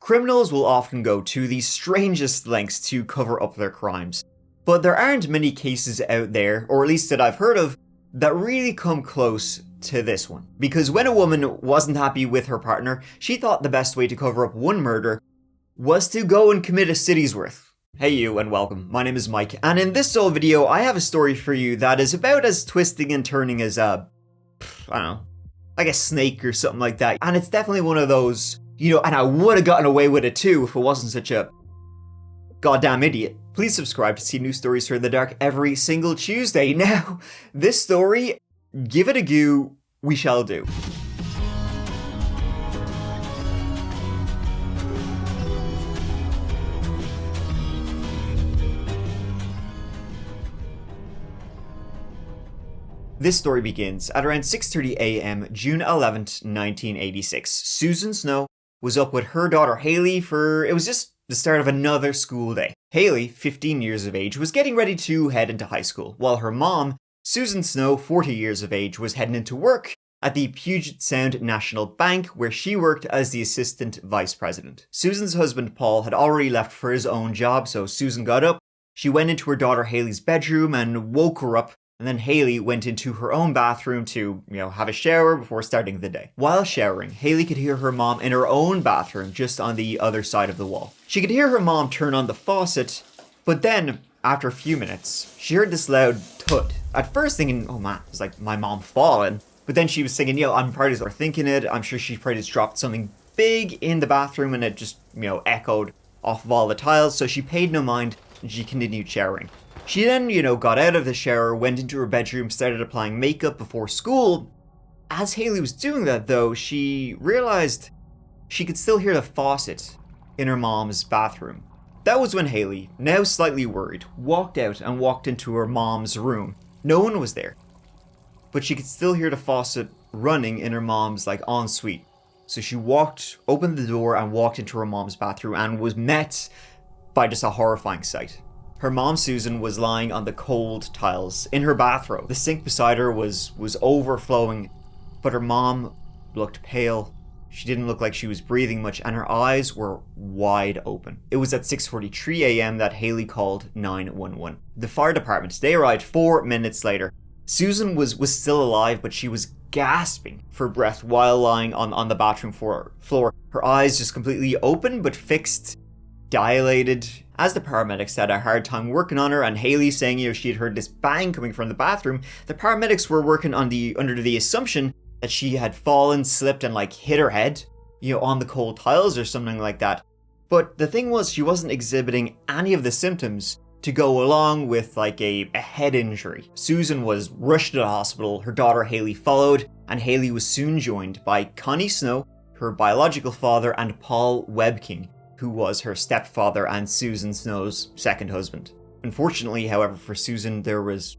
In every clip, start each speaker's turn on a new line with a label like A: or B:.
A: Criminals will often go to the strangest lengths to cover up their crimes, but there aren't many cases out there, or at least that I've heard of, that really come close to this one. Because when a woman wasn't happy with her partner, she thought the best way to cover up one murder was to go and commit a city's worth. Hey you, and welcome. My name is Mike, and in this sole video, I have a story for you that is about as twisting and turning as I don't know, like a snake or something like that. And it's definitely one of those, and I would have gotten away with it too if it wasn't such a goddamn idiot. Please subscribe to see new stories from the dark every single Tuesday. Now, this story, give it a go, we shall do. This story begins at around 6:30 a.m. June 11th, 1986. Susan Snow was up with her daughter Haley it was just the start of another school day. Haley, 15 years of age, was getting ready to head into high school, while her mom, Susan Snow, 40 years of age, was heading into work at the Puget Sound National Bank, where she worked as the assistant vice president. Susan's husband Paul had already left for his own job, so Susan got up, she went into her daughter Haley's bedroom and woke her up. And then Haley went into her own bathroom to, have a shower before starting the day. While showering, Haley could hear her mom in her own bathroom just on the other side of the wall. She could hear her mom turn on the faucet, but then, after a few minutes, she heard this loud thud. At first thinking, oh man, it's like my mom fallen. But then she was thinking, I'm probably just thinking it. I'm sure she probably just dropped something big in the bathroom and it just, echoed off of all the tiles. So she paid no mind and she continued showering. She then, got out of the shower, went into her bedroom, started applying makeup before school. As Haley was doing that, though, she realized she could still hear the faucet in her mom's bathroom. That was when Haley, now slightly worried, walked out and walked into her mom's room. No one was there, but she could still hear the faucet running in her mom's, ensuite. So she opened the door and walked into her mom's bathroom and was met by just a horrifying sight. Her mom, Susan, was lying on the cold tiles in her bathrobe. The sink beside her was overflowing, but her mom looked pale. She didn't look like she was breathing much, and her eyes were wide open. It was at 6:43 a.m. that Haley called 911. The fire department, they arrived 4 minutes later. Susan was still alive, but she was gasping for breath while lying on the bathroom floor. Her eyes just completely open, but fixed, dilated. As the paramedics had a hard time working on her, and Haley saying, she had heard this bang coming from the bathroom, the paramedics were working under the assumption that she had fallen, slipped, and hit her head, on the cold tiles or something like that. But the thing was, she wasn't exhibiting any of the symptoms to go along with a head injury. Susan was rushed to the hospital, her daughter Haley followed, and Haley was soon joined by Connie Snow, her biological father, and Paul Webking, who was her stepfather and Susan Snow's second husband. Unfortunately, however, for Susan, there was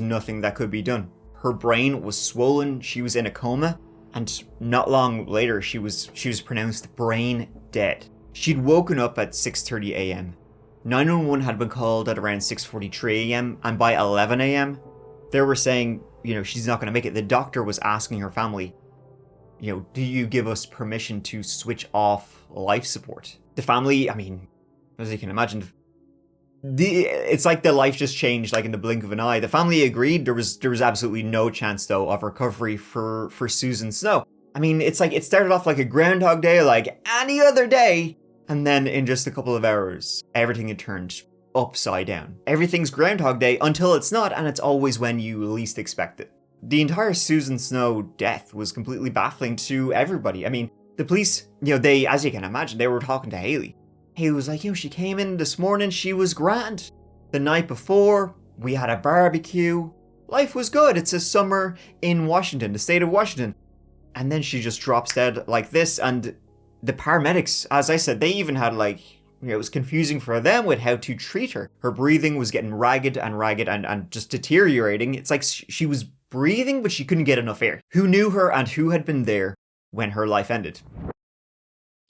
A: nothing that could be done. Her brain was swollen, she was in a coma, and not long later, she was pronounced brain dead. She'd woken up at 6:30 a.m. 911 had been called at around 6:43 a.m., and by 11 a.m., they were saying, she's not going to make it. The doctor was asking her family, do you give us permission to switch off life support? The family, as you can imagine, it's like their life just changed in the blink of an eye. The family agreed. There was absolutely no chance, though, of recovery for Susan Snow. It started off like a Groundhog Day, like any other day, and then in just a couple of hours, everything had turned upside down. Everything's Groundhog Day until it's not, and it's always when you least expect it. The entire Susan Snow death was completely baffling to everybody. The police, they, as you can imagine, they were talking to Haley. Haley was like, she came in this morning, she was grand. The night before, we had a barbecue. Life was good. It's a summer in Washington, the state of Washington. And then she just drops dead like this. And the paramedics, as I said, they even had it was confusing for them with how to treat her. Her breathing was getting ragged and just deteriorating. It's like she was breathing, but she couldn't get enough air. Who knew her and who had been there when her life ended?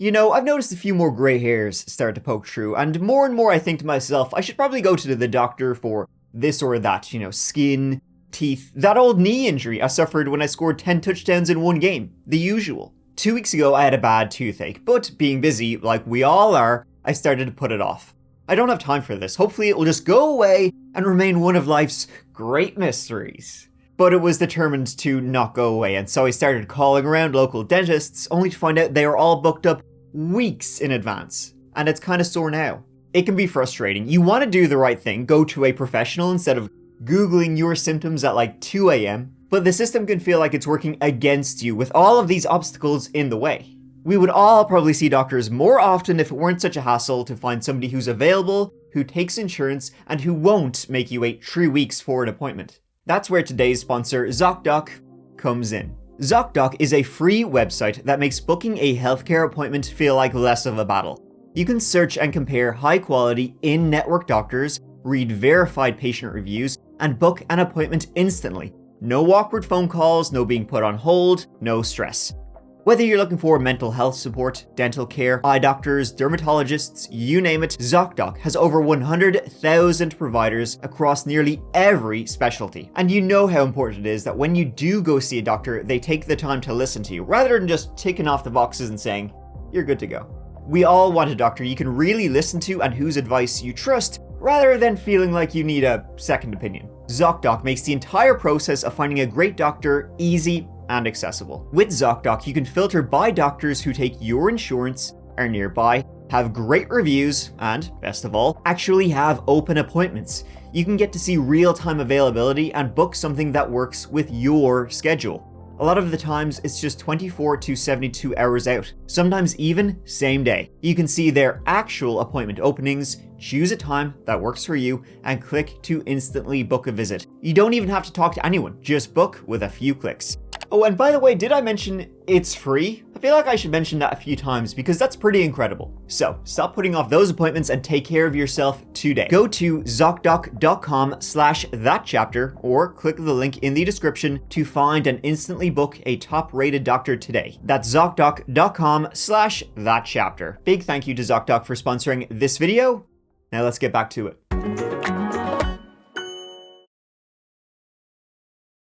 A: I've noticed a few more grey hairs start to poke through, and more I think to myself, I should probably go to the doctor for this or that, skin, teeth, that old knee injury I suffered when I scored 10 touchdowns in one game. The usual. 2 weeks ago, I had a bad toothache, but being busy, like we all are, I started to put it off. I don't have time for this. Hopefully it will just go away and remain one of life's great mysteries. But it was determined to not go away, and so I started calling around local dentists, only to find out they were all booked up weeks in advance. And it's kind of sore now. It can be frustrating. You want to do the right thing, go to a professional instead of Googling your symptoms at like 2 a.m. But the system can feel like it's working against you with all of these obstacles in the way. We would all probably see doctors more often if it weren't such a hassle to find somebody who's available, who takes insurance, and who won't make you wait 3 weeks for an appointment. That's where today's sponsor, ZocDoc, comes in. ZocDoc is a free website that makes booking a healthcare appointment feel like less of a battle. You can search and compare high-quality, in-network doctors, read verified patient reviews, and book an appointment instantly. No awkward phone calls, no being put on hold, no stress. Whether you're looking for mental health support, dental care, eye doctors, dermatologists, you name it, ZocDoc has over 100,000 providers across nearly every specialty. And you know how important it is that when you do go see a doctor, they take the time to listen to you, rather than just ticking off the boxes and saying, you're good to go. We all want a doctor you can really listen to and whose advice you trust, rather than feeling like you need a second opinion. ZocDoc makes the entire process of finding a great doctor easy and accessible. With ZocDoc, you can filter by doctors who take your insurance, are nearby, have great reviews, and, best of all, actually have open appointments. You can get to see real-time availability and book something that works with your schedule. A lot of the times, it's just 24 to 72 hours out, sometimes even same day. You can see their actual appointment openings, choose a time that works for you, and click to instantly book a visit. You don't even have to talk to anyone, just book with a few clicks. Oh, and by the way, did I mention it's free? I feel like I should mention that a few times because that's pretty incredible. So, stop putting off those appointments and take care of yourself today. Go to ZocDoc.com/thatchapter or click the link in the description to find and instantly book a top-rated doctor today. That's ZocDoc.com/thatchapter. Big thank you to ZocDoc for sponsoring this video. Now let's get back to it.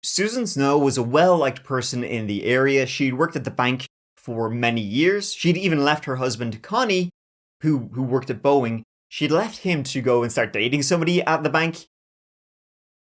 A: Susan Snow was a well-liked person in the area. She'd worked at the bank for many years. She'd even left her husband, Connie, who worked at Boeing. She'd left him to go and start dating somebody at the bank.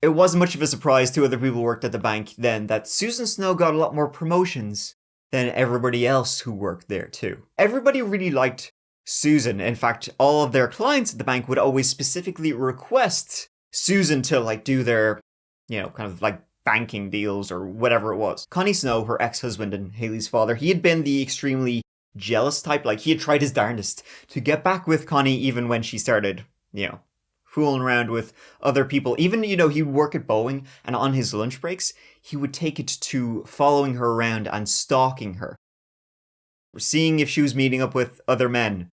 A: It wasn't much of a surprise to other people who worked at the bank then that Susan Snow got a lot more promotions than everybody else who worked there too. Everybody really liked Susan. In fact, all of their clients at the bank would always specifically request Susan to like do their, kind of like banking deals or whatever it was. Connie Snow, her ex-husband and Haley's father, he had been the extremely jealous type. Like, he had tried his darndest to get back with Connie even when she started, fooling around with other people. Even, he'd work at Boeing, and on his lunch breaks, he would take it to following her around and stalking her. Seeing if she was meeting up with other men.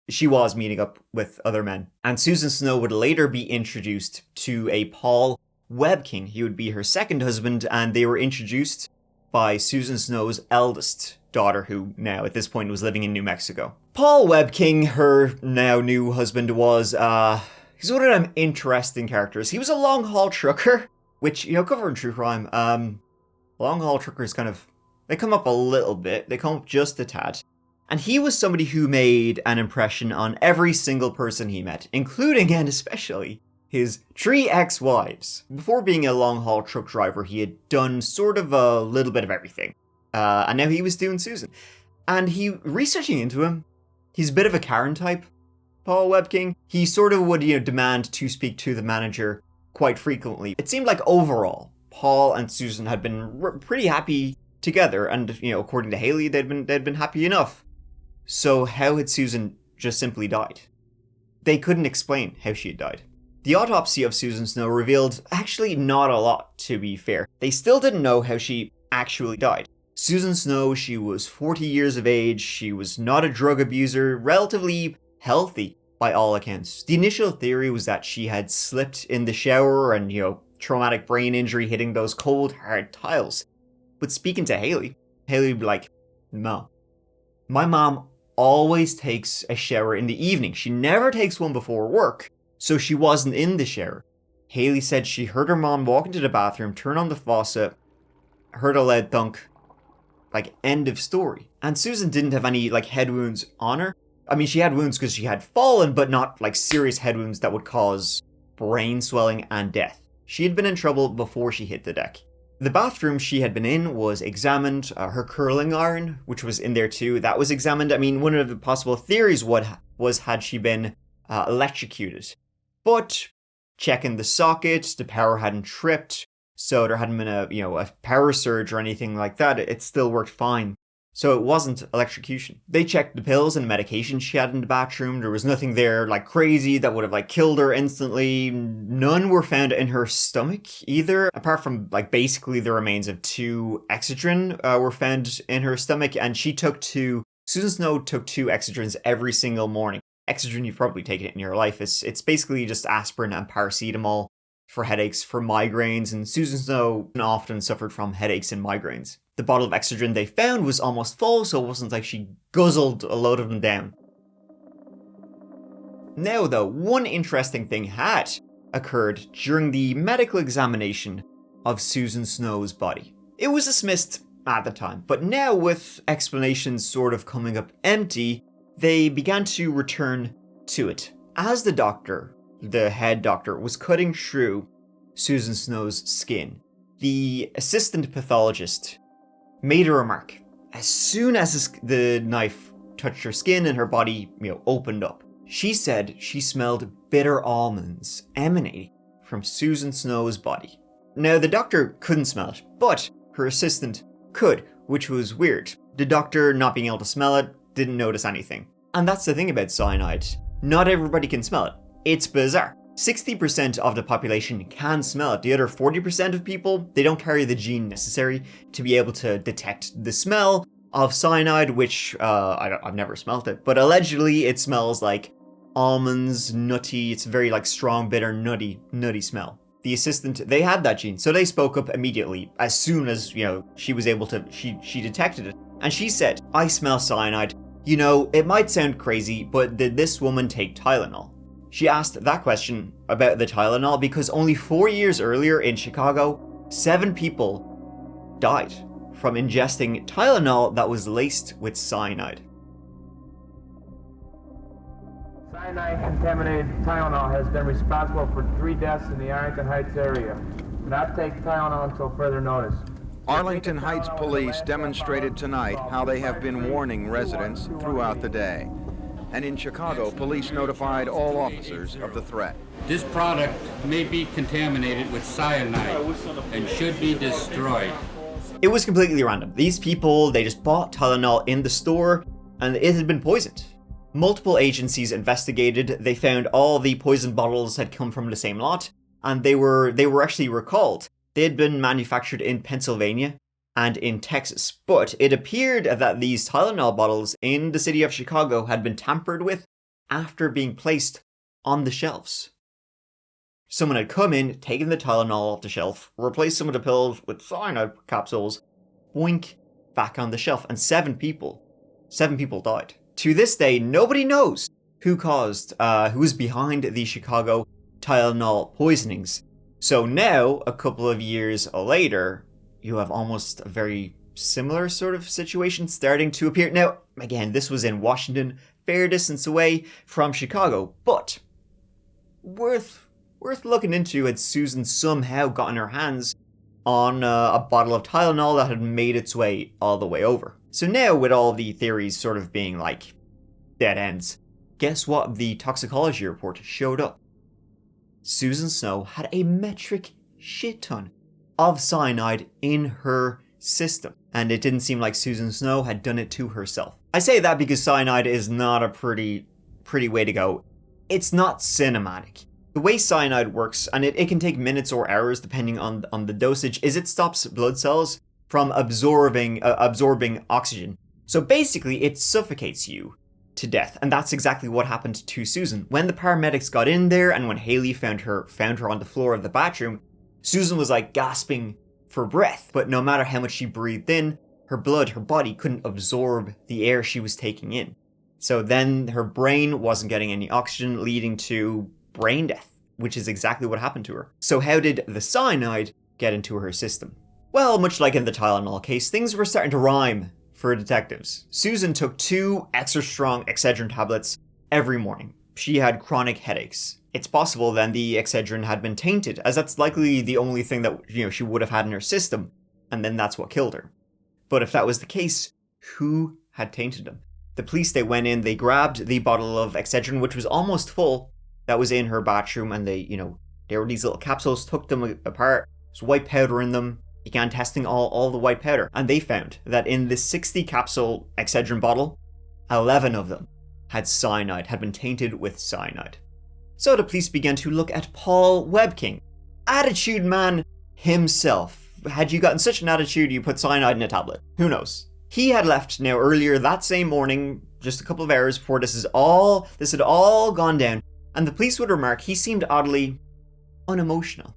A: She was meeting up with other men. And Susan Snow would later be introduced to a Paul Webking. He would be her second husband, and they were introduced by Susan Snow's eldest daughter, who now at this point was living in New Mexico. Paul Webking, her now new husband, was he's one of them interesting characters. He was a long-haul trucker, which, covering true crime, long-haul truckers they come up a little bit, they come up just a tad. And he was somebody who made an impression on every single person he met, including and especially his 3 ex-wives. Before being a long-haul truck driver, he had done sort of a little bit of everything. And now he was doing Susan. And researching into him, he's a bit of a Karen type, Paul Webking. He sort of would, demand to speak to the manager quite frequently. It seemed like overall, Paul and Susan had been pretty happy together. And, according to Haley, they'd been happy enough. So how had Susan just simply died? They couldn't explain how she had died. The autopsy of Susan Snow revealed actually not a lot, to be fair. They still didn't know how she actually died. Susan Snow, she was 40 years of age, she was not a drug abuser, relatively healthy by all accounts. The initial theory was that she had slipped in the shower and, traumatic brain injury hitting those cold, hard tiles. But speaking to Haley would be like, no. My mom always takes a shower in the evening. She never takes one before work. So she wasn't in the shower. Haley said she heard her mom walk into the bathroom, turn on the faucet, heard a loud thunk, Like, end of story. And Susan didn't have any, like, head wounds on her. I mean, she had wounds because she had fallen, but not, like, serious head wounds that would cause brain swelling and death. She had been in trouble before she hit the deck. The bathroom she had been in was examined. Her curling iron, which was in there too, that was examined. I mean, one of the possible theories was had she been electrocuted. But checking the socket, the power hadn't tripped, so there hadn't been a power surge or anything like that. It still worked fine. So it wasn't electrocution. They checked the pills and medication she had in the bathroom. There was nothing there like crazy that would have like killed her instantly. None were found in her stomach either, apart from like basically the remains of 2 Excedrin were found in her stomach, and Susan Snow took 2 Excedrins every single morning. Excedrin, you've probably taken it in your life. It's basically just aspirin and paracetamol for headaches, for migraines, and Susan Snow often suffered from headaches and migraines. The bottle of Excedrin they found was almost full, so it wasn't like she guzzled a load of them down. Now though, one interesting thing had occurred during the medical examination of Susan Snow's body. It was dismissed at the time, but now with explanations sort of coming up empty, they began to return to it. As the head doctor, was cutting through Susan Snow's skin, the assistant pathologist made a remark. As soon as the knife touched her skin and her body, opened up, she said she smelled bitter almonds emanating from Susan Snow's body. Now, the doctor couldn't smell it, but her assistant could, which was weird. The doctor, not being able to smell it, didn't notice anything. And that's the thing about cyanide. Not everybody can smell it. It's bizarre. 60% of the population can smell it. The other 40% of people, they don't carry the gene necessary to be able to detect the smell of cyanide, which I've never smelled it, but allegedly it smells like almonds, nutty. It's very like strong, bitter, nutty smell. The assistant, they had that gene, so they spoke up immediately as soon as she was able to. She detected it, and she said, "I smell cyanide. It might sound crazy, but did this woman take Tylenol?" She asked that question about the Tylenol because only 4 years earlier in Chicago, 7 people died from ingesting Tylenol that was laced with cyanide.
B: Cyanide-contaminated Tylenol has been responsible for 3 deaths in the Arlington Heights area. Do not take Tylenol until further notice.
C: Arlington Heights police demonstrated tonight how they have been warning residents throughout the day. And in Chicago, police notified all officers of the threat.
D: This product may be contaminated with cyanide and should be destroyed.
A: It was completely random. These people, they just bought Tylenol in the store and it had been poisoned. Multiple agencies investigated. They found all the poison bottles had come from the same lot, and they were actually recalled. They had been manufactured in Pennsylvania and in Texas, but it appeared that these Tylenol bottles in the city of Chicago had been tampered with after being placed on the shelves. Someone had come in, taken the Tylenol off the shelf, replaced some of the pills with cyanide capsules, boink, back on the shelf, and 7 people died. To this day, nobody knows who was behind the Chicago Tylenol poisonings. So now, a couple of years later, you have almost a very similar sort of situation starting to appear. Now, again, this was in Washington, fair distance away from Chicago, but worth looking into had Susan somehow gotten her hands on a bottle of Tylenol that had made its way all the way over. So now, with all the theories sort of being like dead ends, guess what the toxicology report showed up? Susan Snow had a metric shit ton of cyanide in her system, and it didn't seem like Susan Snow had done it to herself. I say that because cyanide is not a pretty way to go. It's not cinematic. The way cyanide works, and it can take minutes or hours depending on the dosage, is it stops blood cells from absorbing oxygen. So basically, it suffocates you to death, and that's exactly what happened to Susan. When the paramedics got in there, and when Haley found her on the floor of the bathroom, Susan was like gasping for breath, but no matter how much she breathed in, her body couldn't absorb the air she was taking in. So then her brain wasn't getting any oxygen, leading to brain death, which is exactly what happened to her. So how did the cyanide get into her system? Well, much like in the Tylenol case, things were starting to rhyme for detectives. Susan took 2 extra strong Excedrin tablets every morning. She had chronic headaches. It's possible then the Excedrin had been tainted, as that's likely the only thing that she would have had in her system, and then that's what killed her. But if that was the case, who had tainted them? The police, they went in, they grabbed the bottle of Excedrin, which was almost full, that was in her bathroom, and there were these little capsules, took them apart, there's white powder in them, began testing all the white powder, and they found that in the 60 capsule Excedrin bottle, 11 of them had cyanide, had been tainted with cyanide. So the police began to look at Paul Webking, attitude man himself. Had you gotten such an attitude, you put cyanide in a tablet? Who knows? He had left now earlier that same morning, just a couple of hours before this had all gone down, and the police would remark he seemed oddly unemotional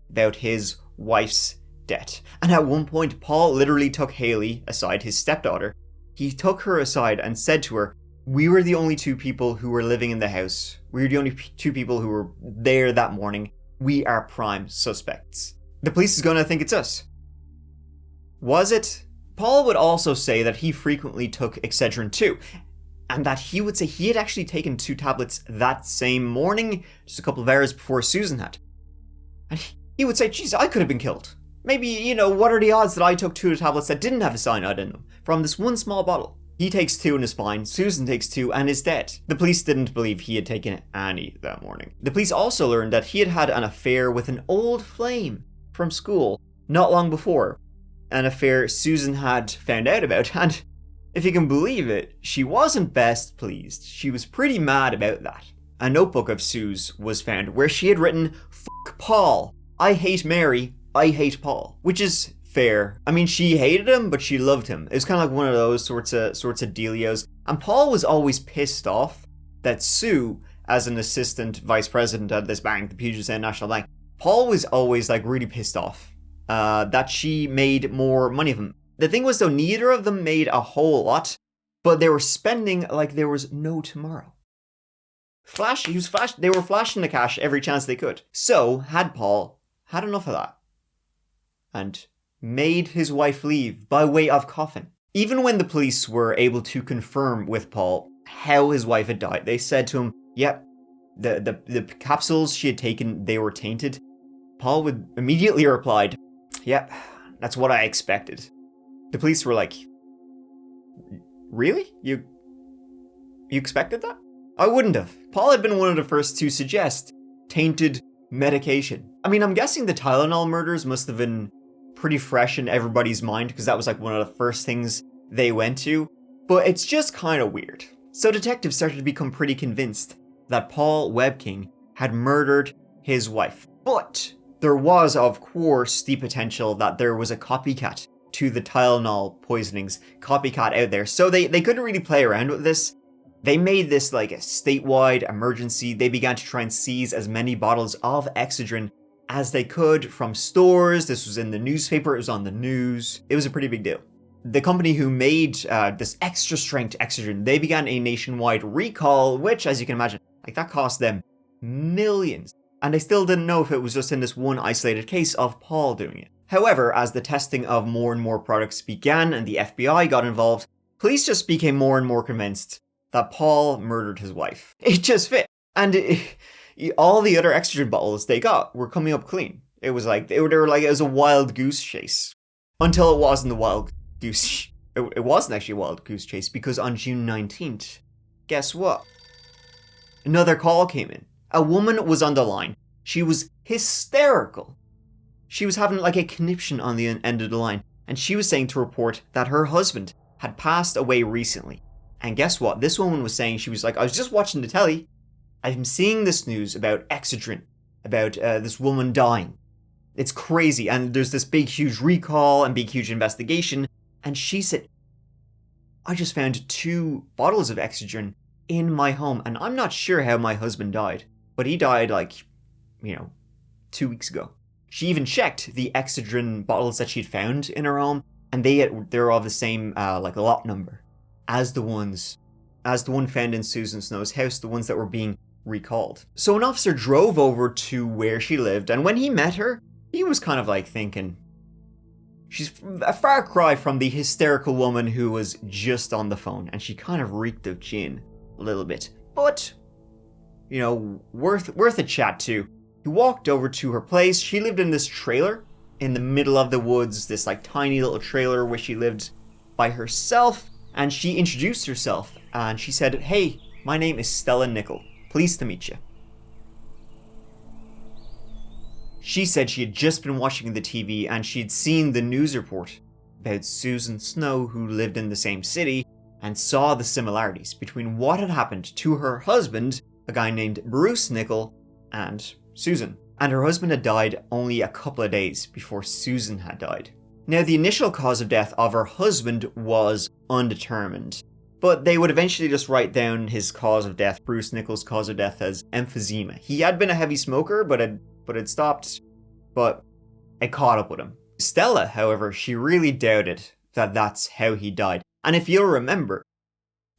A: about his wife's death. And at one point, Paul literally took Haley aside, his stepdaughter. He took her aside and said to her, "We were the only 2 people who were living in the house. We were the only 2 people who were there that morning. We are prime suspects. The police is going to think it's us." Was it? Paul would also say that he frequently took Excedrin too, and that he would say he had actually taken 2 tablets that same morning, just a couple of hours before Susan had. And he would say, "Geez, I could have been killed. Maybe, what are the odds that I took 2 tablets that didn't have a cyanide in them from this one small bottle?" He takes 2 in his spine, Susan takes 2 and is dead. The police didn't believe he had taken any that morning. The police also learned that he had had an affair with an old flame from school not long before. An affair Susan had found out about, and if you can believe it, she wasn't best pleased. She was pretty mad about that. A notebook of Sue's was found where she had written, "Fuck Paul. I hate Mary. I hate Paul." Which is fair. I mean, she hated him, but she loved him. It was kind of like one of those sorts of dealios. And Paul was always pissed off that Sue, as an assistant vice president at this bank, the Puget Sound National Bank, Paul was always really pissed off that she made more money of him. The thing was, though, neither of them made a whole lot, but they were spending like there was no tomorrow. They were flashing the cash every chance they could. So had Paul had enough of that and made his wife leave by way of coffin. Even when the police were able to confirm with Paul how his wife had died, they said to him, "Yep, the capsules she had taken, they were tainted." Paul would immediately replied, "Yep, that's what I expected." The police were like, "Really? You expected that?" I wouldn't have. Paul had been one of the first to suggest tainted medication. I mean, I'm guessing the Tylenol murders must have been pretty fresh in everybody's mind, because that was one of the first things they went to, but it's just kind of weird. So detectives started to become pretty convinced that Paul Webking had murdered his wife. But there was, of course, the potential that there was a copycat to the Tylenol poisonings, copycat out there. So they couldn't really play around with this. They made this a statewide emergency. They began to try and seize as many bottles of Excedrin as they could from stores. This was in the newspaper, it was on the news. It was a pretty big deal. The company who made this extra strength Excedrin, they began a nationwide recall, which, as you can imagine, that cost them millions. And they still didn't know if it was just in this one isolated case of Paul doing it. However, as the testing of more and more products began and the FBI got involved, police just became more and more convinced that Paul murdered his wife. It just fit. And all the other Excedrin bottles they got were coming up clean. It was they were it was a wild goose chase. Until it wasn't a wild goose. It wasn't actually a wild goose chase, because on June 19th, guess what? Another call came in. A woman was on the line. She was hysterical. She was having a conniption on the end of the line, and she was saying to report that her husband had passed away recently. And guess what? This woman was saying, she was like, "I was just watching the telly. I'm seeing this news about Excedrin, about this woman dying. It's crazy, and there's this big, huge recall and big, huge investigation." And she said, "I just found 2 bottles of Excedrin in my home, and I'm not sure how my husband died, but he died 2 weeks ago." She even checked the Excedrin bottles that she'd found in her home, and they're all the same lot number as the one found in Susan Snow's house, the ones that were being recalled. So an officer drove over to where she lived, and when he met her, he was kind of thinking, She's a far cry from the hysterical woman who was just on the phone, and she kind of reeked of gin a little bit. But, you know, worth a chat to. He walked over to her place. She lived in this trailer in the middle of the woods, this like tiny little trailer where she lived by herself, and she introduced herself, and she said, "Hey, my name is Stella Nickell. Pleased to meet you." She said she had just been watching the TV and she'd seen the news report about Susan Snow, who lived in the same city, and saw the similarities between what had happened to her husband, a guy named Bruce Nickell, and Susan. And her husband had died only a couple of days before Susan had died. Now, the initial cause of death of her husband was undetermined, but they would eventually just write down his cause of death, Bruce Nickell's cause of death, as emphysema. He had been a heavy smoker, but had stopped, but it caught up with him. Stella, however, she really doubted that that's how he died. And if you'll remember,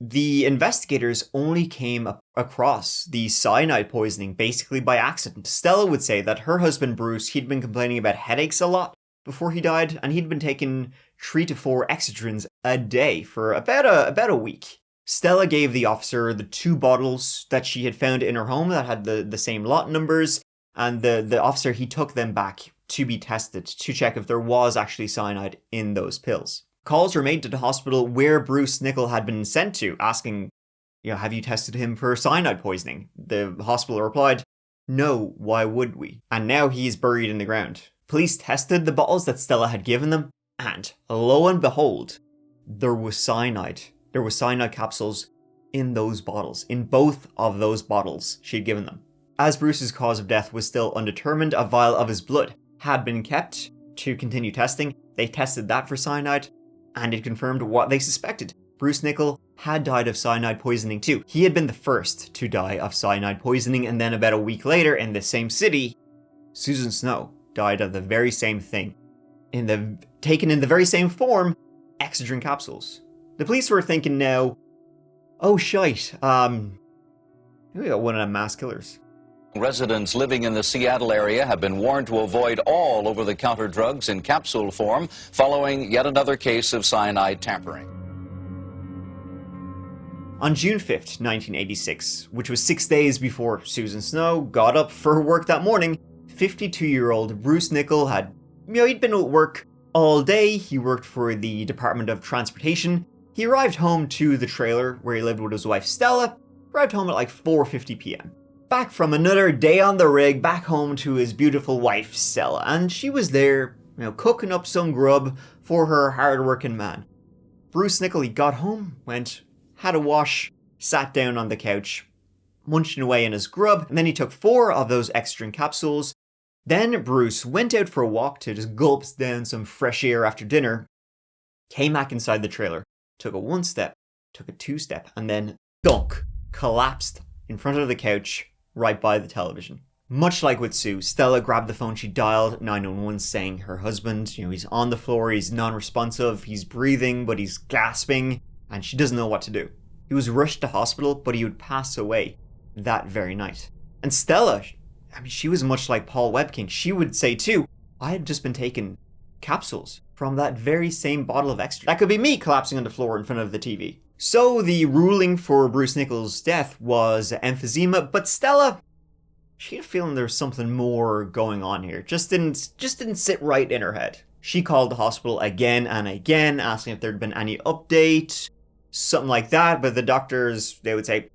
A: the investigators only came across the cyanide poisoning basically by accident. Stella would say that her husband Bruce, he'd been complaining about headaches a lot before he died, and he'd been taking 3 to 4 Excedrins a day for about a week. Stella gave the officer the 2 bottles that she had found in her home that had the same lot numbers, and the officer, he took them back to be tested to check if there was actually cyanide in those pills. Calls were made to the hospital where Bruce Nickell had been sent to, asking, have you tested him for cyanide poisoning? The hospital replied, no, why would we? And now he's buried in the ground. Police tested the bottles that Stella had given them, and lo and behold, there was cyanide. There were cyanide capsules in those bottles, in both of those bottles she'd given them. As Bruce's cause of death was still undetermined, a vial of his blood had been kept to continue testing. They tested that for cyanide, and it confirmed what they suspected. Bruce Nickell had died of cyanide poisoning too. He had been the first to die of cyanide poisoning, and then about a week later in the same city, Susan Snow died of the very same thing, taken in the very same form, Excedrin capsules. The police were thinking now, oh shite, we got one of them mass killers.
E: Residents living in the Seattle area have been warned to avoid all over-the-counter drugs in capsule form following yet another case of cyanide tampering.
A: On June 5th, 1986, which was 6 days before Susan Snow got up for work that morning, 52-year-old Bruce Nickell had, he'd been at work all day. He worked for the Department of Transportation. He arrived home to the trailer where he lived with his wife Stella, arrived home at like 4:50 p.m. Back from another day on the rig, back home to his beautiful wife Stella, and she was there, cooking up some grub for her hard-working man. Bruce Nickell, he got home, had a wash, sat down on the couch, munching away in his grub, and then he took 4 of those Excedrin capsules. Then Bruce went out for a walk to just gulp down some fresh air after dinner, came back inside the trailer, took a 1 step, took a 2 step, and then dunk, collapsed in front of the couch right by the television. Much like with Sue, Stella grabbed the phone, she dialed 911 saying her husband, he's on the floor, he's non-responsive, he's breathing, but he's gasping, and she doesn't know what to do. He was rushed to hospital, but he would pass away that very night. And Stella, she was much like Paul Webking. She would say too, I had just been taking capsules from that very same bottle of extra. That could be me collapsing on the floor in front of the TV. So the ruling for Bruce Nickell's death was emphysema, but Stella, she had a feeling there was something more going on here. Just didn't sit right in her head. She called the hospital again and again, asking if there'd been any update, something like that, but the doctors, they would say,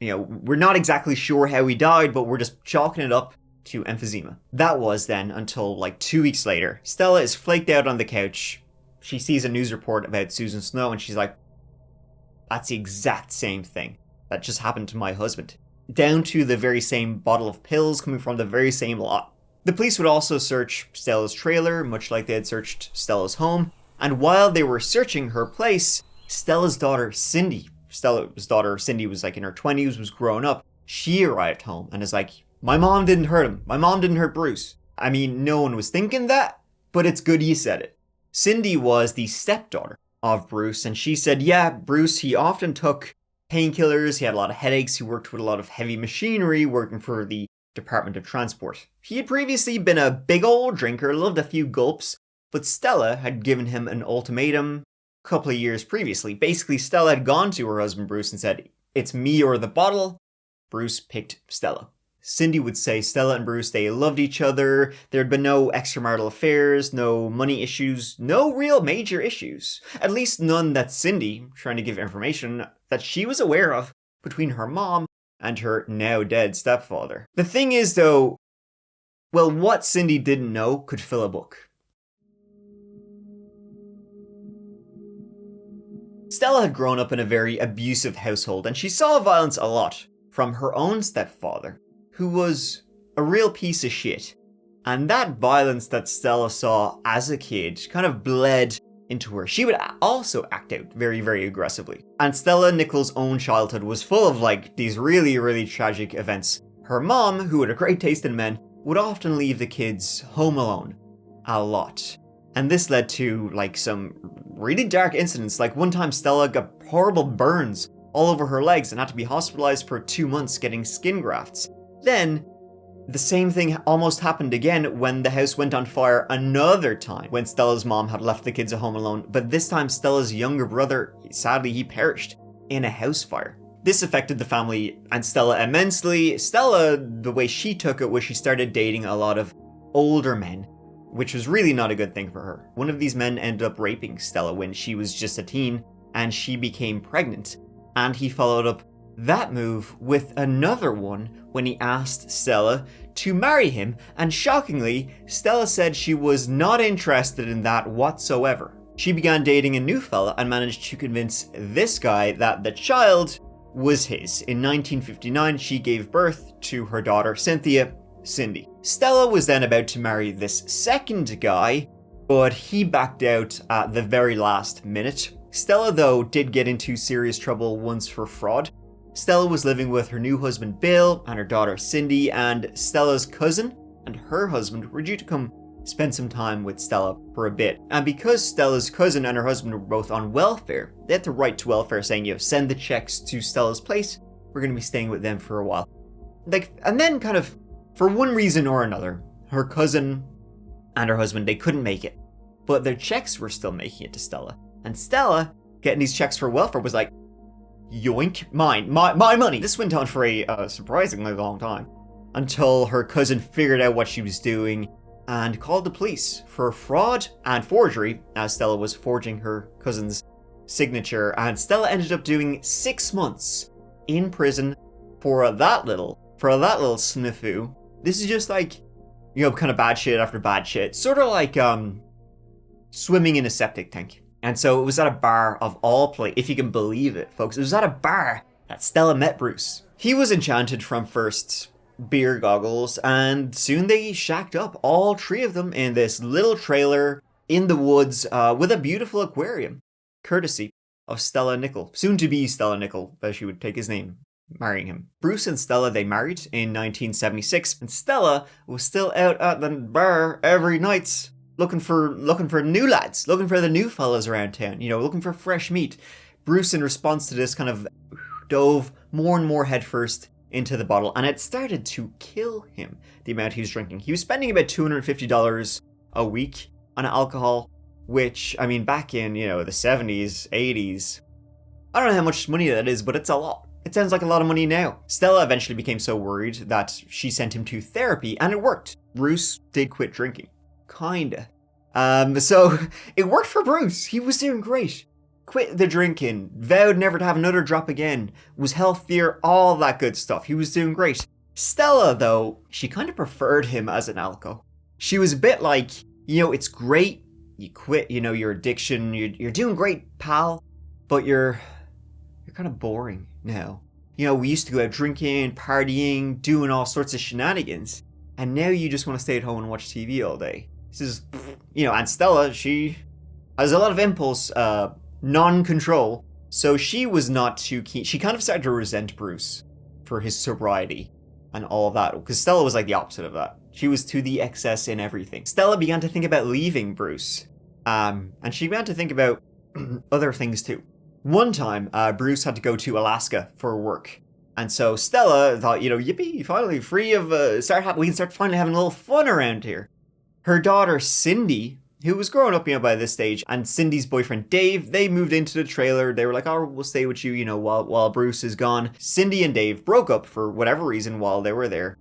A: we're not exactly sure how he died, but we're just chalking it up to emphysema. That was then until like 2 weeks later. Stella is flaked out on the couch. She sees a news report about Susan Snow and she's like, that's the exact same thing that just happened to my husband. Down to the very same bottle of pills coming from the very same lot. The police would also search Stella's trailer, much like they had searched Stella's home. And while they were searching her place, Stella's daughter Cindy was like in her 20s, was grown up. She arrived home and is like, my mom didn't hurt him. My mom didn't hurt Bruce. No one was thinking that, but it's good you said it. Cindy was the stepdaughter of Bruce, and she said, yeah, Bruce, he often took painkillers, he had a lot of headaches, he worked with a lot of heavy machinery, working for the Department of Transport. He had previously been a big old drinker, loved a few gulps, But Stella had given him an ultimatum a couple of years previously. Basically, Stella had gone to her husband Bruce and said, "It's me or the bottle." Bruce picked Stella. Cindy would say Stella and Bruce, they loved each other. There had been no extramarital affairs, no money issues, no real major issues. At least none that Cindy, trying to give information that she was aware of between her mom and her now dead stepfather. The thing is though, well, what Cindy didn't know could fill a book. Stella had grown up in a very abusive household and she saw violence a lot from her own stepfather, who was a real piece of shit. And that violence that Stella saw as a kid kind of bled into her. She would also act out very, very aggressively. And Stella Nickell's own childhood was full of these really, really tragic events. Her mom, who had a great taste in men, would often leave the kids home alone. A lot. And this led to some really dark incidents. One time Stella got horrible burns all over her legs and had to be hospitalized for 2 months getting skin grafts. Then, the same thing almost happened again when the house went on fire another time, when Stella's mom had left the kids at home alone, but this time Stella's younger brother, sadly he perished in a house fire. This affected the family and Stella immensely. Stella, the way she took it was she started dating a lot of older men, which was really not a good thing for her. One of these men ended up raping Stella when she was just a teen, and she became pregnant, and he followed up that move with another one when he asked Stella to marry him, and shockingly, Stella said she was not interested in that whatsoever. She began dating a new fella and managed to convince this guy that the child was his. In 1959, she gave birth to her daughter Cynthia, Cindy. Stella was then about to marry this second guy, but he backed out at the very last minute. Stella, though, did get into serious trouble once for fraud. Stella was living with her new husband Bill and her daughter Cindy, and Stella's cousin and her husband were due to come spend some time with Stella for a bit. And because Stella's cousin and her husband were both on welfare, they had to write to welfare saying, send the checks to Stella's place. We're going to be staying with them for a while. And then kind of, for one reason or another, her cousin and her husband, they couldn't make it. But their checks were still making it to Stella. And Stella, getting these checks for welfare, was like, yoink, mine, my money. This went on for a surprisingly long time, until her cousin figured out what she was doing and called the police for fraud and forgery, as Stella was forging her cousin's signature. And Stella ended up doing 6 months in prison for that little snafu. This is just kind of bad shit after bad shit. Sort of like swimming in a septic tank. And so it was at a bar of all places, if you can believe it, folks. It was at a bar that Stella met Bruce. He was enchanted from first beer goggles, and soon they shacked up, all 3 of them, in this little trailer in the woods with a beautiful aquarium, courtesy of Stella Nickell, soon to be Stella Nickell, as she would take his name, marrying him. Bruce and Stella, they married in 1976, and Stella was still out at the bar every night, looking for new lads, looking for the new fellas around town, looking for fresh meat. Bruce, in response to this, kind of dove more and more headfirst into the bottle, and it started to kill him, the amount he was drinking. He was spending about $250 a week on alcohol, which, back in, the 70s, 80s, I don't know how much money that is, but it's a lot. It sounds like a lot of money now. Stella eventually became so worried that she sent him to therapy, and it worked. Bruce did quit drinking. Kinda. So it worked for Bruce. He was doing great. Quit the drinking, vowed never to have another drop again, was healthier, all that good stuff. He was doing great. Stella, though, she kind of preferred him as an alco. She was a bit like, it's great, you quit, your addiction, you're doing great, pal, but you're kind of boring now. We used to go out drinking, partying, doing all sorts of shenanigans, and now you just want to stay at home and watch TV all day. This is, and Stella, she has a lot of impulse, non-control, so she was not too keen. She kind of started to resent Bruce for his sobriety and all of that, because Stella was like the opposite of that. She was to the excess in everything. Stella began to think about leaving Bruce, and she began to think about other things too. One time, Bruce had to go to Alaska for work, and so Stella thought, yippee, finally free of, we can start finally having a little fun around here. Her daughter Cindy who was growing up, by this stage, and Cindy's boyfriend Dave, they moved into the trailer. They were like, oh, we'll stay with you, while Bruce is gone. Cindy and Dave broke up for whatever reason while they were there.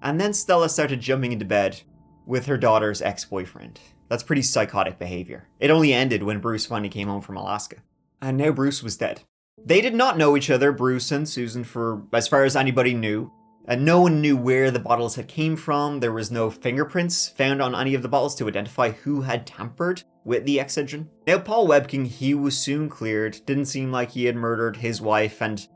A: And then Stella started jumping into bed with her daughter's ex-boyfriend. That's pretty psychotic behavior. It only ended when Bruce finally came home from Alaska. And now Bruce was dead. They did not know each other, Bruce and Susan, for as far as anybody knew. And no one knew where the bottles had came from. There was no fingerprints found on any of the bottles to identify who had tampered with the Excedrin. Now, Paul Webking, he was soon cleared. Didn't seem like he had murdered his wife. And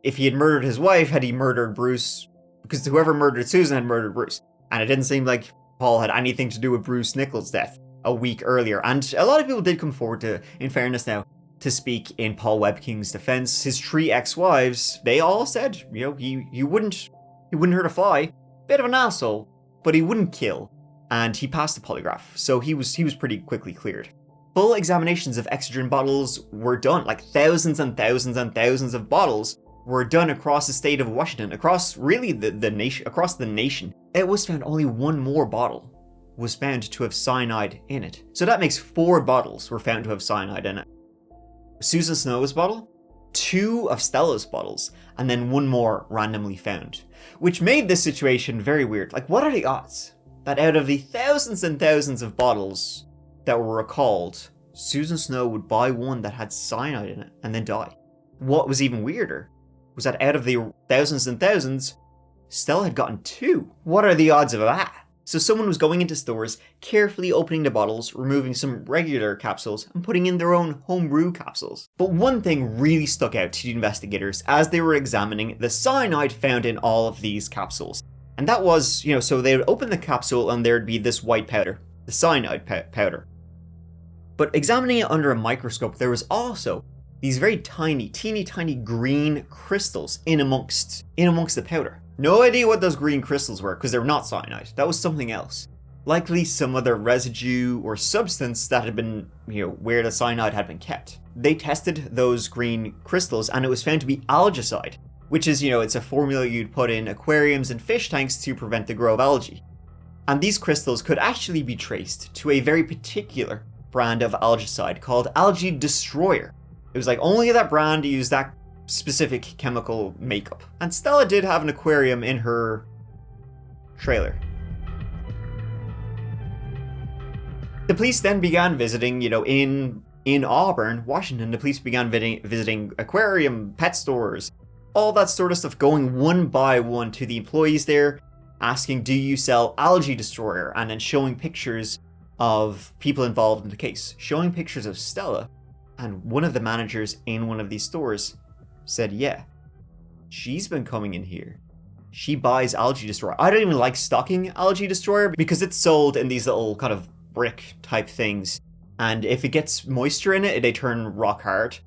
A: if he had murdered his wife, had he murdered Bruce? Because whoever murdered Susan had murdered Bruce. And it didn't seem like Paul had anything to do with Bruce Nickell's death a week earlier. And a lot of people did come forward to, in fairness now, to speak in Paul Webking's defense. His 3 ex-wives, they all said, he wouldn't hurt a fly. Bit of an asshole, but he wouldn't kill. And he passed the polygraph, so he was pretty quickly cleared. Full examinations of Excedrin bottles were done, like thousands and thousands and thousands of bottles were done across the state of Washington, across really the nation, across the nation. It was found only one more bottle was found to have cyanide in it. So that makes 4 bottles were found to have cyanide in it. Susan Snow's bottle, 2 of Stella's bottles, and then 1 more randomly found. Which made this situation very weird. Like, what are the odds that out of the thousands and thousands of bottles that were recalled, Susan Snow would buy one that had cyanide in it and then die? What was even weirder was that out of the thousands and thousands, Stella had gotten 2. What are the odds of that? So someone was going into stores, carefully opening the bottles, removing some regular capsules, and putting in their own homebrew capsules. But one thing really stuck out to the investigators as they were examining the cyanide found in all of these capsules. And that was, so they would open the capsule and there'd be this white powder, the cyanide powder. But examining it under a microscope, there was also these very tiny, teeny tiny green crystals in amongst the powder. No idea what those green crystals were, because they were not cyanide. That was something else. Likely some other residue or substance that had been, where the cyanide had been kept. They tested those green crystals and it was found to be algicide, which is, it's a formula you'd put in aquariums and fish tanks to prevent the growth of algae. And these crystals could actually be traced to a very particular brand of algicide called Algae Destroyer. It was like only that brand used that specific chemical makeup. And Stella did have an aquarium in her trailer. The police then began visiting, in Auburn, Washington, the police began visiting aquarium, pet stores, all that sort of stuff, going one by one to the employees there, asking, do you sell Algae Destroyer? And then showing pictures of people involved in the case, showing pictures of Stella. And one of the managers in one of these stores said, yeah, she's been coming in here. She buys Algae Destroyer. I don't even like stocking Algae Destroyer because it's sold in these little kind of brick type things. And if it gets moisture in it, they turn rock hard.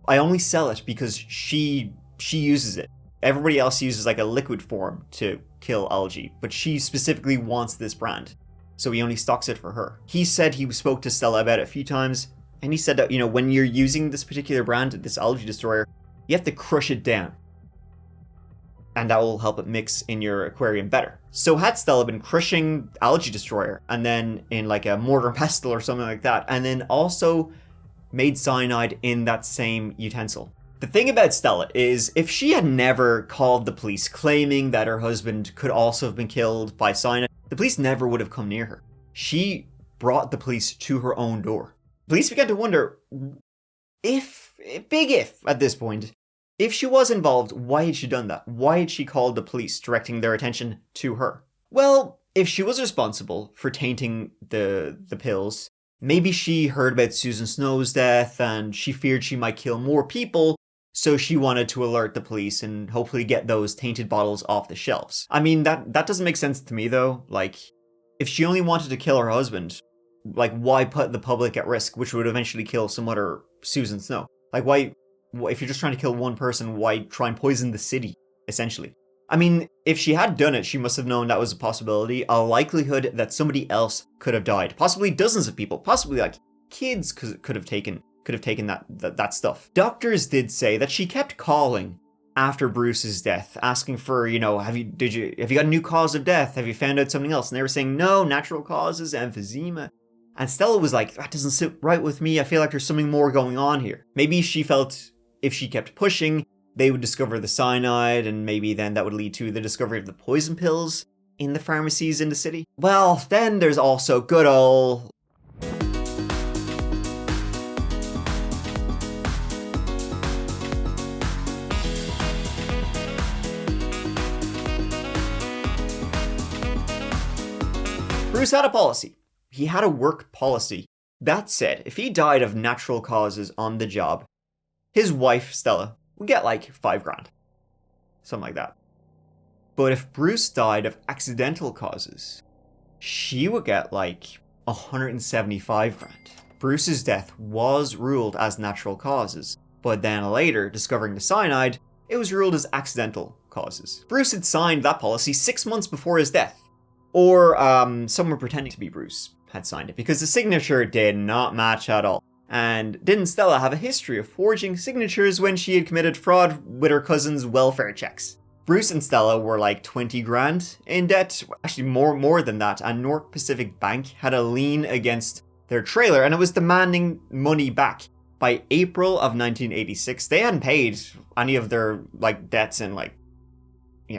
A: I only sell it because she uses it. Everybody else uses like a liquid form to kill algae, but she specifically wants this brand. So he only stocks it for her. He said he spoke to Stella about it a few times. And he said that, when you're using this particular brand, this Algae Destroyer, you have to crush it down. And that will help it mix in your aquarium better. So had Stella been crushing Algae Destroyer and then in like a mortar and pestle or something like that, and then also made cyanide in that same utensil. The thing about Stella is if she had never called the police claiming that her husband could also have been killed by cyanide, the police never would have come near her. She brought the police to her own door. Police began to wonder if at this point, if she was involved, why had she done that? Why had she called the police, directing their attention to her? Well, if she was responsible for tainting the pills, maybe she heard about Susan Snow's death and she feared she might kill more people, so she wanted to alert the police and hopefully get those tainted bottles off the shelves. I mean, that doesn't make sense to me though. Like, if she only wanted to kill her husband, like, why put the public at risk, which would eventually kill some other Susan Snow? Like, why, if you're just trying to kill one person, why try and poison the city, essentially? I mean, if she had done it, she must have known that was a possibility, a likelihood that somebody else could have died. Possibly dozens of people, possibly like kids could have taken that stuff. Doctors did say that she kept calling after Bruce's death, asking for, have you got a new cause of death? Have you found out something else? And they were saying, no, natural causes, emphysema. And Stella was like, that doesn't sit right with me. I feel like there's something more going on here. Maybe she felt if she kept pushing, they would discover the cyanide, and maybe then that would lead to the discovery of the poison pills in the pharmacies in the city. Well, then there's also good old... Bruce had a policy. He had a work policy. That said, if he died of natural causes on the job, his wife, Stella, would get like $5,000. Something like that. But if Bruce died of accidental causes, she would get like $175,000. Bruce's death was ruled as natural causes, but then later, discovering the cyanide, it was ruled as accidental causes. Bruce had signed that policy 6 months before his death. Or someone pretending to be Bruce had signed it, because the signature did not match at all. And didn't Stella have a history of forging signatures when she had committed fraud with her cousin's welfare checks? Bruce and Stella were like $20,000 in debt, actually more than that, and North Pacific Bank had a lien against their trailer, and it was demanding money back. By April of 1986, they hadn't paid any of their debts in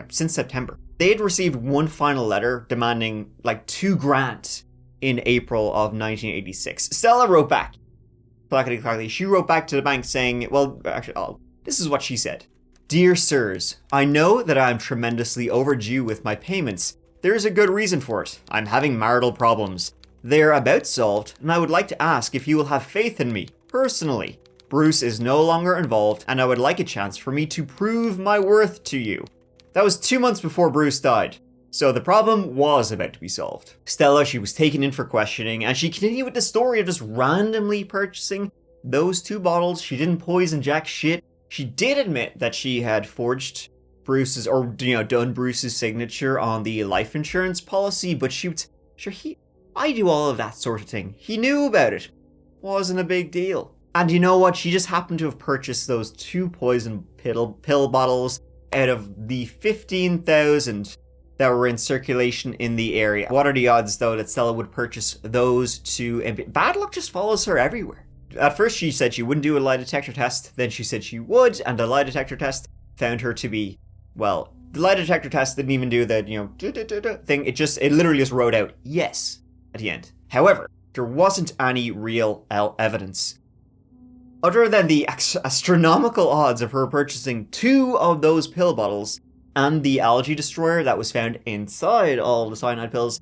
A: since September. They had received one final letter demanding $2,000 in April of 1986. Stella wrote back. She wrote back to the bank saying, this is what she said. Dear sirs, I know that I am tremendously overdue with my payments. There is a good reason for it. I'm having marital problems. They are about solved, and I would like to ask if you will have faith in me, personally. Bruce is no longer involved, and I would like a chance for me to prove my worth to you. That was 2 months before Bruce died, so the problem was about to be solved. Stella, she was taken in for questioning, and she continued with the story of just randomly purchasing those 2 bottles. She didn't poison jack shit. She did admit that she had forged Bruce's, done Bruce's signature on the life insurance policy, but she was, I do all of that sort of thing. He knew about it. Wasn't a big deal. And you know what? She just happened to have purchased those 2 poison pill bottles out of the 15,000 that were in circulation in the area. What are the odds, though, that Stella would purchase those 2? And bad luck just follows her everywhere. At first, she said she wouldn't do a lie detector test. Then she said she would, and the lie detector test found her to be, the lie detector test didn't even do that, thing. It literally just wrote out yes at the end. However, there wasn't any real evidence other than the astronomical odds of her purchasing 2 of those pill bottles and the algae destroyer that was found inside all the cyanide pills.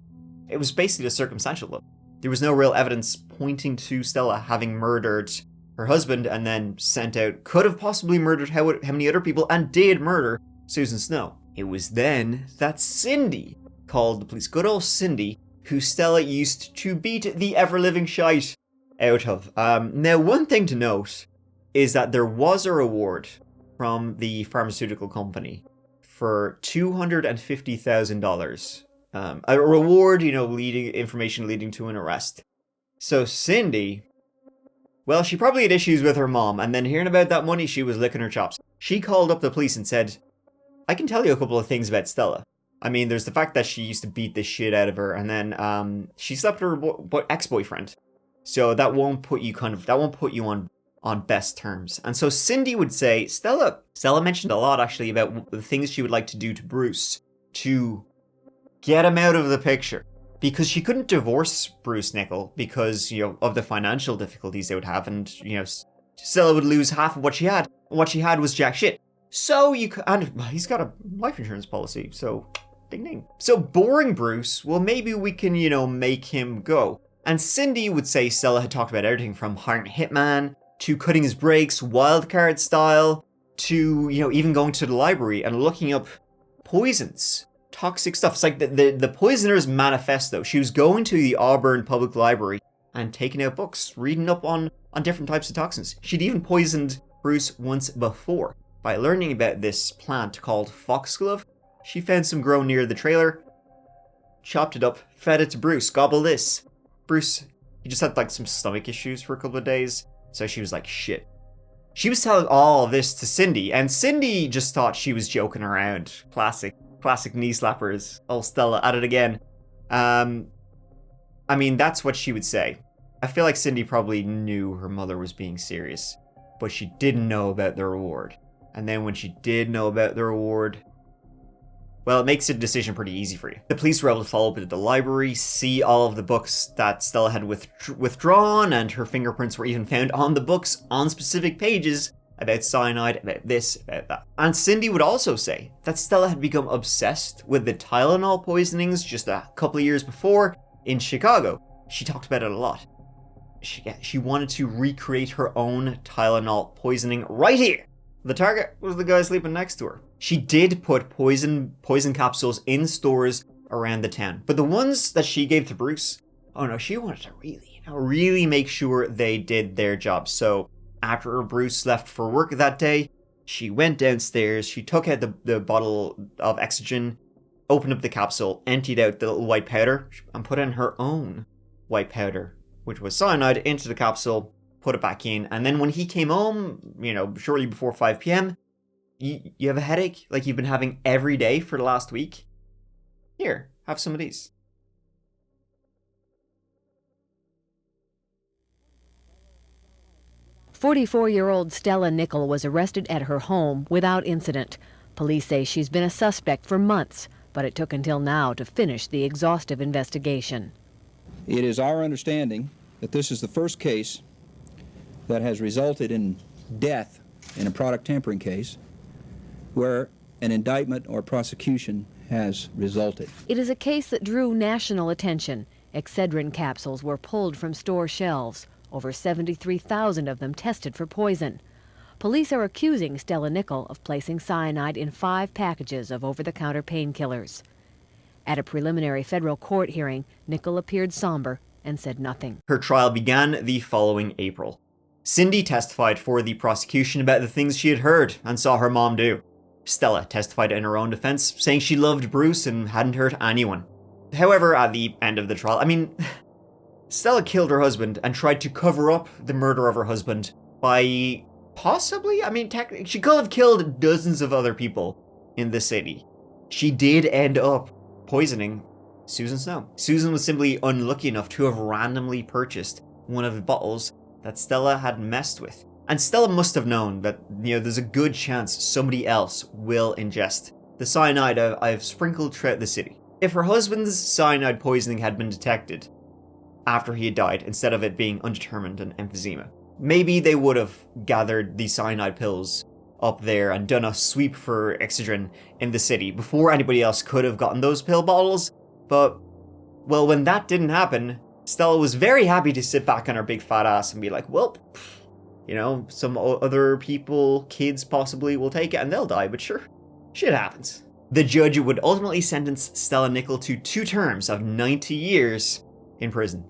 A: It was basically a circumstantial look. There was no real evidence pointing to Stella having murdered her husband and then sent out, could have possibly murdered how many other people, and did murder Susan Snow. It was then that Cindy called the police, good old Cindy, who Stella used to beat the ever-living shite out of. Now, one thing to note is that there was a reward from the pharmaceutical company for $250,000. A reward, information leading to an arrest. So Cindy, she probably had issues with her mom, and then hearing about that money, she was licking her chops. She called up the police and said, I can tell you a couple of things about Stella. I mean, there's the fact that she used to beat the shit out of her, and then she slept with her ex-boyfriend. So that won't put you on best terms. And so Cindy would say, Stella mentioned a lot actually about the things she would like to do to Bruce to get him out of the picture. Because she couldn't divorce Bruce Nickell because, of the financial difficulties they would have, and, Stella would lose half of what she had. What she had was jack shit. So and he's got a life insurance policy, so ding ding. So boring Bruce, maybe we can, make him go. And Cindy would say Stella had talked about everything from hiring a hitman, to cutting his brakes, wildcard style, to, even going to the library and looking up poisons, toxic stuff. It's like the Poisoner's Manifesto. She was going to the Auburn Public Library and taking out books, reading up on different types of toxins. She'd even poisoned Bruce once before. By learning about this plant called foxglove, she found some grown near the trailer, chopped it up, fed it to Bruce. Gobble this. Bruce, he just had some stomach issues for a couple of days, so she was like, shit. She was telling all of this to Cindy, and Cindy just thought she was joking around. Classic knee slappers. Old Stella at it again. And I mean, that's what she would say. I feel like Cindy probably knew her mother was being serious, but she didn't know about the reward. And then when she did know about the reward, well, it makes the decision pretty easy for you. The police were able to follow up at the library, see all of the books that Stella had withdrawn, and her fingerprints were even found on the books on specific pages about cyanide, about this, about that. And Cindy would also say that Stella had become obsessed with the Tylenol poisonings just a couple of years before in Chicago. She talked about it a lot. She wanted to recreate her own Tylenol poisoning right here. The target was the guy sleeping next to her. She did put poison capsules in stores around the town, but the ones that she gave to Bruce, oh no, she wanted to really make sure they did their job. So after Bruce left for work that day, she went downstairs, she took out the bottle of Exogen, opened up the capsule, emptied out the little white powder, and put in her own white powder, which was cyanide, into the capsule, put it back in. And then when he came home, shortly before 5 p.m., you have a headache like you've been having every day for the last week? Here, have some of these.
F: "44-year-old Stella Nickell was arrested at her home without incident. Police say she's been a suspect for months, but it took until now to finish the exhaustive investigation.
G: It is our understanding that this is the first case that has resulted in death in a product tampering case where an indictment or prosecution has resulted.
F: It is a case that drew national attention. Excedrin capsules were pulled from store shelves. Over 73,000 of them tested for poison. Police are accusing Stella Nickell of placing cyanide in 5 packages of over-the-counter painkillers. At a preliminary federal court hearing, Nickell appeared somber and said nothing.
A: Her trial began the following April. Cindy testified for the prosecution about the things she had heard and saw her mom do. Stella testified in her own defense, saying she loved Bruce and hadn't hurt anyone. However, at the end of the trial, Stella killed her husband and tried to cover up the murder of her husband by possibly, technically, she could have killed dozens of other people in the city. She did end up poisoning Susan Snow. Susan was simply unlucky enough to have randomly purchased one of the bottles that Stella had messed with. And Stella must have known that, there's a good chance somebody else will ingest the cyanide I've sprinkled throughout the city. If her husband's cyanide poisoning had been detected after he had died, instead of it being undetermined and emphysema, maybe they would have gathered the cyanide pills up there and done a sweep for Excedrin in the city before anybody else could have gotten those pill bottles. But, well, when that didn't happen, Stella was very happy to sit back on her big fat ass and be like, well, some other people, kids possibly, will take it and they'll die, but sure, shit happens. The judge would ultimately sentence Stella Nickell to 2 terms of 90 years in prison.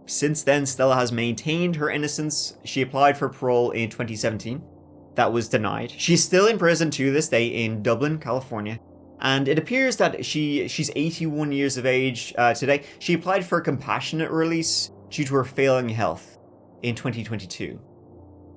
A: Since then, Stella has maintained her innocence. She applied for parole in 2017. That was denied. She's still in prison to this day in Dublin, California. And it appears that she's 81 years of age today. She applied for compassionate release due to her failing health in 2022.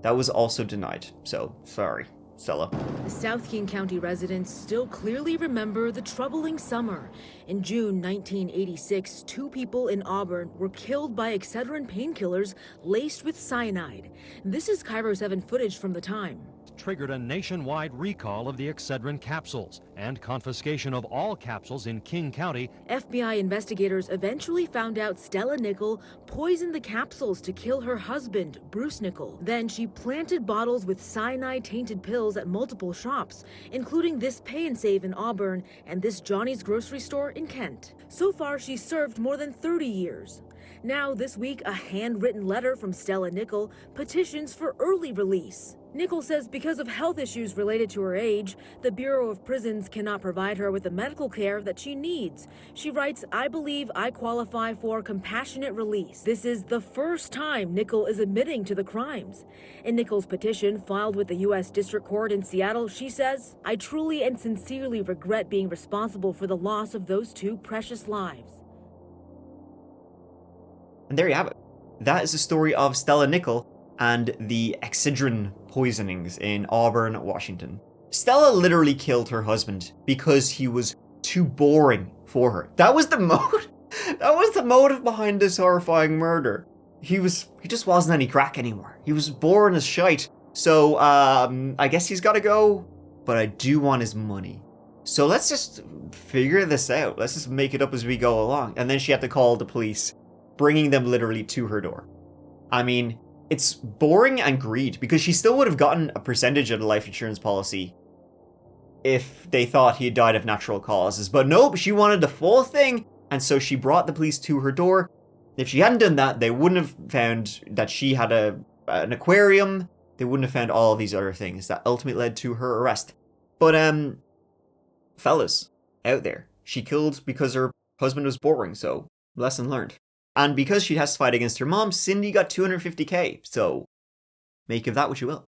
A: That was also denied. So, sorry, Stella.
H: The South King County residents still clearly remember the troubling summer. In June 1986, 2 people in Auburn were killed by Excedrin painkillers laced with cyanide. This is Cairo 7 footage from the time.
I: Triggered a nationwide recall of the Excedrin capsules and confiscation of all capsules in King County.
H: FBI investigators eventually found out Stella Nickell poisoned the capsules to kill her husband, Bruce Nickell. Then she planted bottles with cyanide-tainted pills at multiple shops, including this Pay 'n Save in Auburn and this Johnny's grocery store in Kent. So far, she's served more than 30 years. Now, this week, a handwritten letter from Stella Nickell petitions for early release. Nickell says because of health issues related to her age, the Bureau of Prisons cannot provide her with the medical care that she needs. She writes, "I believe I qualify for compassionate release." This is the first time Nickell is admitting to the crimes. In Nickell's petition filed with the U.S. District Court in Seattle, she says, "I truly and sincerely regret being responsible for the loss of those 2 precious lives."
A: And there you have it. That is the story of Stella Nickell and the Excedrin poisonings in Auburn, Washington. Stella literally killed her husband because he was too boring for her. That was the most That was the motive behind this horrifying murder. He just wasn't any crack anymore. He was boring as shite. So, I guess he's gotta go. But I do want his money. So let's just figure this out. Let's just make it up as we go along. And then she had to call the police, bringing them literally to her door. I mean, it's boring and greed, because she still would have gotten a percentage of the life insurance policy if they thought he had died of natural causes. But nope, she wanted the full thing, and so she brought the police to her door. If she hadn't done that, they wouldn't have found that she had an aquarium. They wouldn't have found all of these other things that ultimately led to her arrest. But, fellas, out there, she killed because her husband was boring, so lesson learned. And because she testified against her mom, Cindy got $250K, so make of that what you will.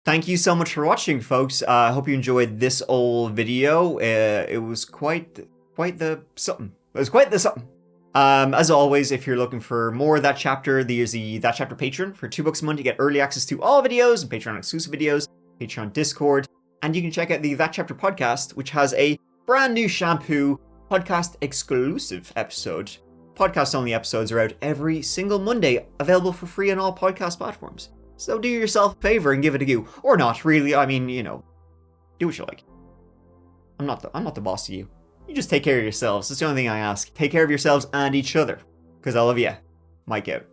A: Thank you so much for watching, folks. I hope you enjoyed this old video. It was quite the something. It was quite the something. As always, if you're looking for more of That Chapter, there's the That Chapter Patreon for $2 a month to get early access to all videos and Patreon exclusive videos, Patreon Discord, and you can check out the That Chapter podcast, which has a brand new shampoo podcast exclusive episode. Podcast only episodes are out every single Monday, available for free on all podcast platforms. So do yourself a favor and give it a go, or not really. I mean, you know, do what you like. I'm not the boss of you. You just take care of yourselves. That's the only thing I ask. Take care of yourselves and each other. Because I love you. Mike out.